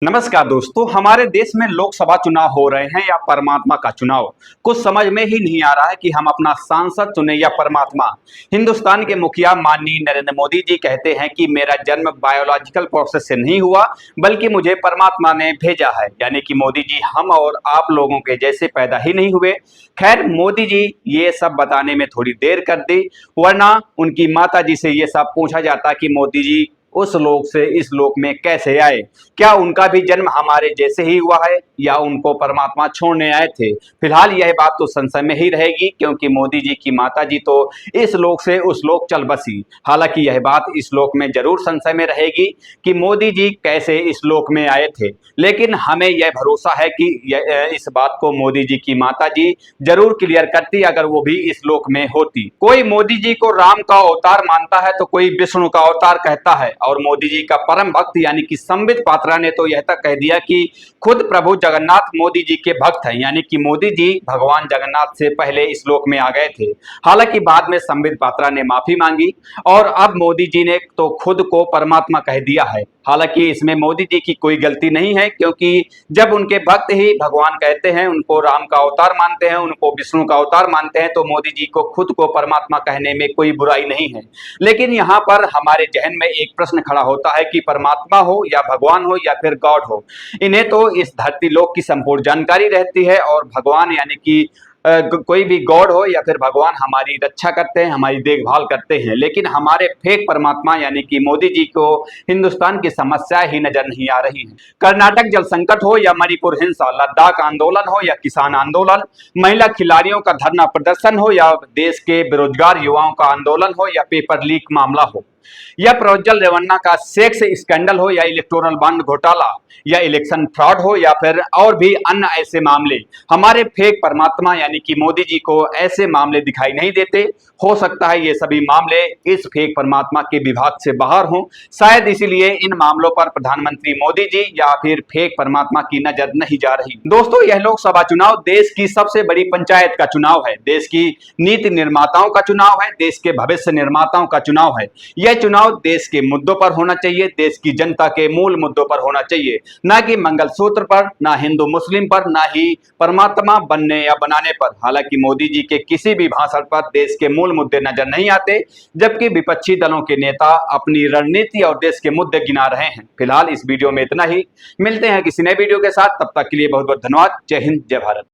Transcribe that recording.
नमस्कार दोस्तों, हमारे देश में लोकसभा चुनाव हो रहे हैं या परमात्मा का चुनाव। कुछ समझ में ही नहीं आ रहा है कि हम अपना सांसद चुने या परमात्मा। हिंदुस्तान के मुखिया माननीय नरेंद्र मोदी जी कहते हैं कि मेरा जन्म बायोलॉजिकल प्रोसेस से नहीं हुआ, बल्कि मुझे परमात्मा ने भेजा है। यानी कि मोदी जी हम और आप लोगों के जैसे पैदा ही नहीं हुए। खैर, मोदी जी ये सब बताने में थोड़ी देर कर दी, वरना उनकी माता जी से ये सब पूछा जाता कि मोदी जी उस लोक से इस लोक में कैसे आए। क्या उनका भी जन्म हमारे जैसे ही हुआ है या उनको परमात्मा छोड़ने आए थे? फिलहाल यह बात तो संशय में ही रहेगी, क्योंकि मोदी जी की माता जी तो इस लोक से उस लोक चल बसी। हालांकि यह बात इस लोक में जरूर संशय में रहेगी कि मोदी जी कैसे इस लोक में आए थे, लेकिन हमें यह भरोसा है कि इस बात को मोदी जी की माता जी जरूर क्लियर करती अगर वो भी इस लोक में होती। कोई मोदी जी को राम का अवतार मानता है तो कोई विष्णु का अवतार कहता है, और मोदी जी का परम भक्त यानी कि संबित पात्रा ने तो यह तक कह दिया कि खुद प्रभु जगन्नाथ मोदी जी के भक्त हैं। यानी कि मोदी जी भगवान जगन्नाथ से पहले इस लोक में आ गए थे। हालांकि बाद में संबित पात्रा ने माफी मांगी और अब मोदी जी ने तो खुद को परमात्मा कह दिया है। हालांकि इसमें मोदी जी की कोई गलती नहीं है, क्योंकि जब उनके भक्त ही भगवान कहते हैं, उनको राम का अवतार मानते हैं, उनको विष्णु का अवतार मानते हैं, तो मोदी जी को खुद को परमात्मा कहने में कोई बुराई नहीं है। लेकिन यहाँ पर हमारे जहन में एक प्रश्न खड़ा होता है कि परमात्मा हो या भगवान हो या फिर गॉड हो, इन्हें तो इस धरती लोक की संपूर्ण जानकारी रहती है, और भगवान यानी कि कोई भी गॉड हो या फिर भगवान हमारी रक्षा करते हैं, हमारी देखभाल करते हैं। लेकिन हमारे फेक परमात्मा यानी कि मोदी जी को हिंदुस्तान की समस्या ही नजर नहीं आ रही है। कर्नाटक जल संकट हो या मणिपुर हिंसा, लद्दाख आंदोलन हो या किसान आंदोलन, महिला खिलाड़ियों का धरना प्रदर्शन हो या देश के बेरोजगार युवाओं का आंदोलन हो या पेपर लीक मामला हो, या प्रज्वल रेवन्ना का सेक्स स्कैंडल हो या इलेक्टोरल बॉन्ड घोटाला या इलेक्शन फ्रॉड हो या फिर और भी अन्य ऐसे मामले, हमारे फेक परमात्मा यानी कि मोदी जी को ऐसे मामले दिखाई नहीं देते। हो सकता है ये सभी मामले इस फेक परमात्मा के विभाग से बाहर हों, शायद इसीलिए इन मामलों पर प्रधानमंत्री मोदी जी या फिर फेक परमात्मा की नजर नहीं जा रही। दोस्तों, यह लोकसभा चुनाव देश की सबसे बड़ी पंचायत का चुनाव है, देश की नीति निर्माताओं का चुनाव है, देश के भविष्य निर्माताओं का चुनाव है। यह चुनाव देश के मुद्दों पर होना चाहिए, देश की जनता के मूल मुद्दों पर होना चाहिए, ना कि मंगलसूत्र पर, ना हिंदू मुस्लिम पर, ना ही परमात्मा बनने या बनाने पर। हालांकि मोदी जी के किसी भी भाषण पर देश के मूल मुद्दे नजर नहीं आते, जबकि विपक्षी दलों के नेता अपनी रणनीति और देश के मुद्दे गिना रहे हैं। फिलहाल इस वीडियो में इतना ही, मिलते हैं किसी नए वीडियो के साथ, तब तक के लिए बहुत बहुत धन्यवाद। जय हिंद, जय भारत।